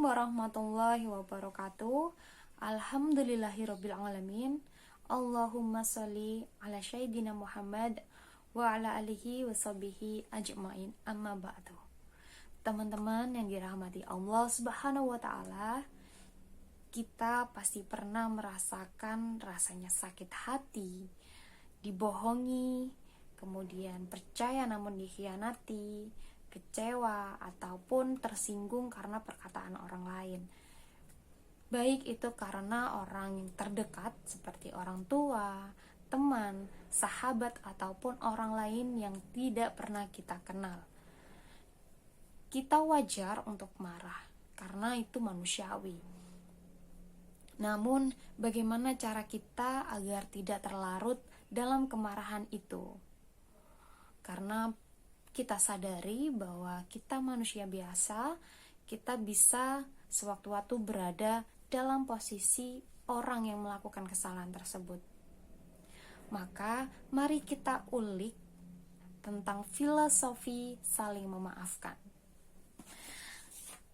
warahmatullahi wabarakatuh. Alhamdulillahirabbil alamin. Allahumma sholli ala sayyidina Muhammad wa ala alihi washabihi ajmain. Amma ba'du. Teman-teman yang dirahmati Allah Subhanahu wa taala, kita pasti pernah merasakan rasanya sakit hati, dibohongi, kemudian percaya namun dikhianati, kecewa, ataupun tersinggung karena perkataan orang lain. Baik itu karena orang yang terdekat seperti orang tua, teman, sahabat, ataupun orang lain yang tidak pernah kita kenal. Kita wajar untuk marah karena itu manusiawi. Namun, bagaimana cara kita agar tidak terlarut dalam kemarahan itu? Karena kita sadari bahwa kita manusia biasa, kita bisa sewaktu-waktu berada dalam posisi orang yang melakukan kesalahan tersebut. Maka, mari kita ulik tentang filosofi saling memaafkan.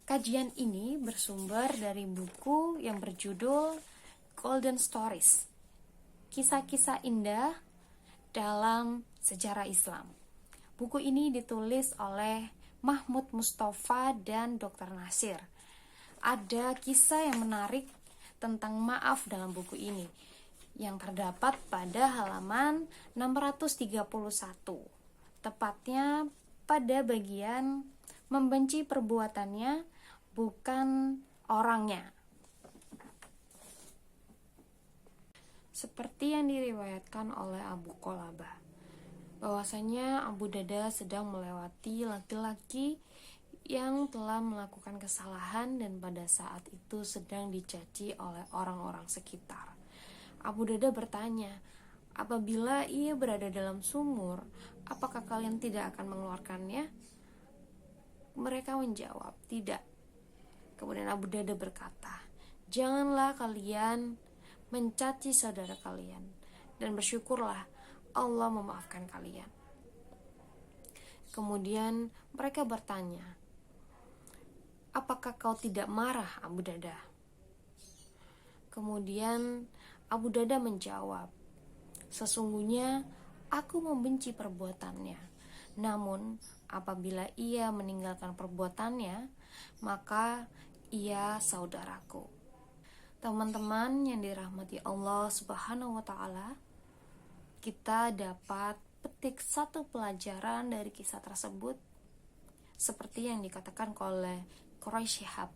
Kajian ini bersumber dari buku yang berjudul Golden Stories, Kisah-kisah Indah dalam Sejarah Islam. Buku ini ditulis oleh Mahmud Mustafa dan Dr. Nasir. Ada kisah yang menarik tentang maaf dalam buku ini yang terdapat pada halaman 631, tepatnya pada bagian membenci perbuatannya, bukan orangnya. Seperti yang diriwayatkan oleh Abu Qolabah, bahwasanya Abu Darda sedang melewati laki-laki yang telah melakukan kesalahan dan pada saat itu sedang dicaci oleh orang-orang sekitar. Abu Darda bertanya, apabila ia berada dalam sumur, apakah kalian tidak akan mengeluarkannya? Mereka menjawab, tidak. Kemudian Abu Darda berkata, janganlah kalian mencaci saudara kalian dan bersyukurlah Allah memaafkan kalian. Kemudian mereka bertanya, apakah kau tidak marah, Abu Darda? Kemudian Abu Darda menjawab, sesungguhnya aku membenci perbuatannya. Namun apabila ia meninggalkan perbuatannya, maka ia saudaraku. Teman-teman yang dirahmati Allah Subhanahu wa taala, kita dapat petik satu pelajaran dari kisah tersebut, seperti yang dikatakan oleh Quraisy Shihab,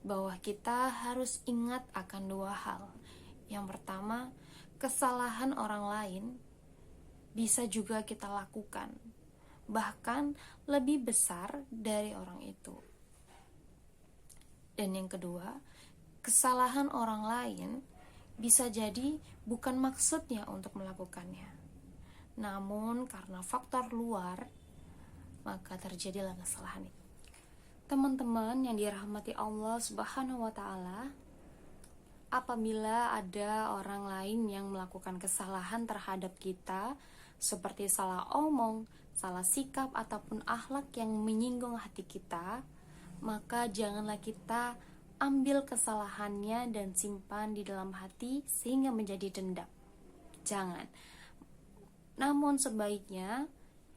bahwa kita harus ingat akan dua hal. Yang pertama, kesalahan orang lain bisa juga kita lakukan, bahkan lebih besar dari orang itu. Dan yang kedua, kesalahan orang lain bisa jadi bukan maksudnya untuk melakukannya, namun karena faktor luar, maka terjadilah kesalahan itu. Teman-teman yang dirahmati Allah Subhanahu wa taala, apabila ada orang lain yang melakukan kesalahan terhadap kita, seperti salah omong, salah sikap, ataupun akhlak yang menyinggung hati kita, maka janganlah kita ambil kesalahannya dan simpan di dalam hati sehingga menjadi dendam. Jangan. Namun sebaiknya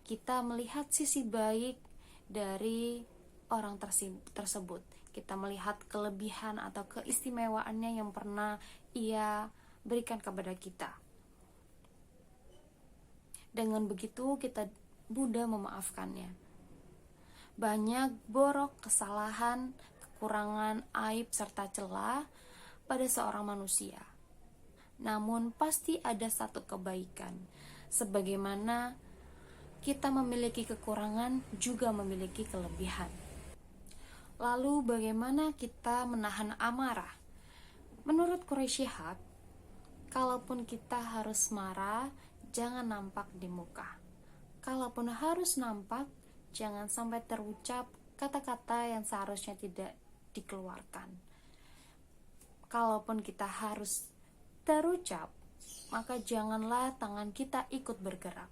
kita melihat sisi baik dari orang tersebut. Kita melihat kelebihan atau keistimewaannya yang pernah ia berikan kepada kita. Dengan begitu kita mudah memaafkannya. Banyak borok, kesalahan, kekurangan, aib, serta celah pada seorang manusia. Namun pasti ada satu kebaikan. Sebagaimana kita memiliki kekurangan, juga memiliki kelebihan. Lalu bagaimana kita menahan amarah? Menurut Quraisy Shihab, kalaupun kita harus marah, jangan nampak di muka. Kalaupun harus nampak, jangan sampai terucap kata-kata yang seharusnya tidak dikeluarkan. Kalaupun kita harus terucap, maka janganlah tangan kita ikut bergerak.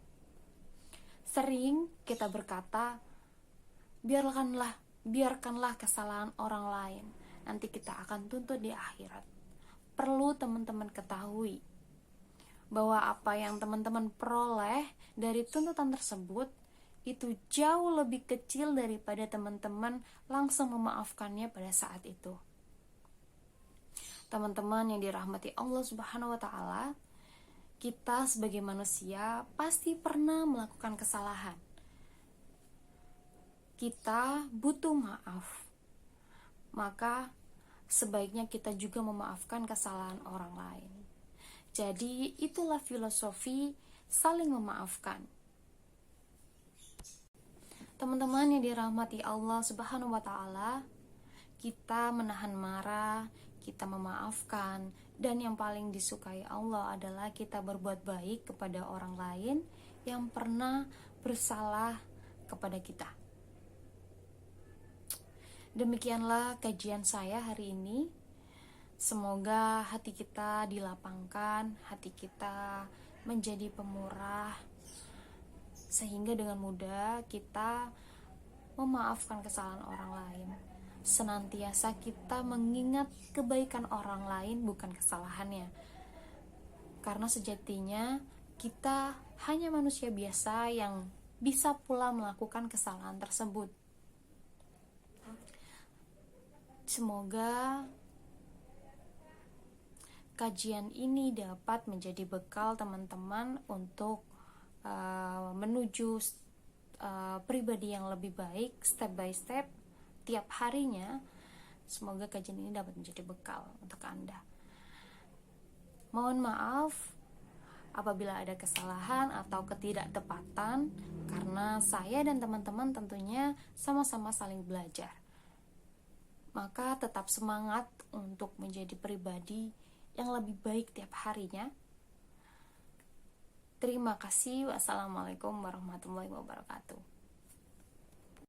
Sering kita berkata, biarkanlah biarkanlah kesalahan orang lain, nanti kita akan tuntut di akhirat. Perlu teman-teman ketahui bahwa apa yang teman-teman peroleh dari tuntutan tersebut itu jauh lebih kecil daripada teman-teman langsung memaafkannya pada saat itu. Teman-teman yang dirahmati Allah Subhanahu wa taala, kita sebagai manusia pasti pernah melakukan kesalahan. Kita butuh maaf. Maka sebaiknya kita juga memaafkan kesalahan orang lain. Jadi itulah filosofi saling memaafkan. Teman-teman yang dirahmati Allah Subhanahu wa taala, kita menahan marah, kita memaafkan, dan yang paling disukai Allah adalah kita berbuat baik kepada orang lain yang pernah bersalah kepada kita. Demikianlah kajian saya hari ini. Semoga hati kita dilapangkan, hati kita menjadi pemurah, sehingga dengan mudah kita memaafkan kesalahan orang lain. Senantiasa kita mengingat kebaikan orang lain, bukan kesalahannya. Karena sejatinya kita hanya manusia biasa yang bisa pula melakukan kesalahan tersebut. Semoga kajian ini dapat menjadi bekal teman-teman untuk menuju pribadi yang lebih baik, step by step, tiap harinya. Semoga kajian ini dapat menjadi bekal untuk Anda. Mohon maaf apabila ada kesalahan atau ketidaktepatan, karena saya dan teman-teman tentunya sama-sama saling belajar. Maka tetap semangat untuk menjadi pribadi yang lebih baik tiap harinya. Terima kasih. Wassalamualaikum warahmatullahi wabarakatuh.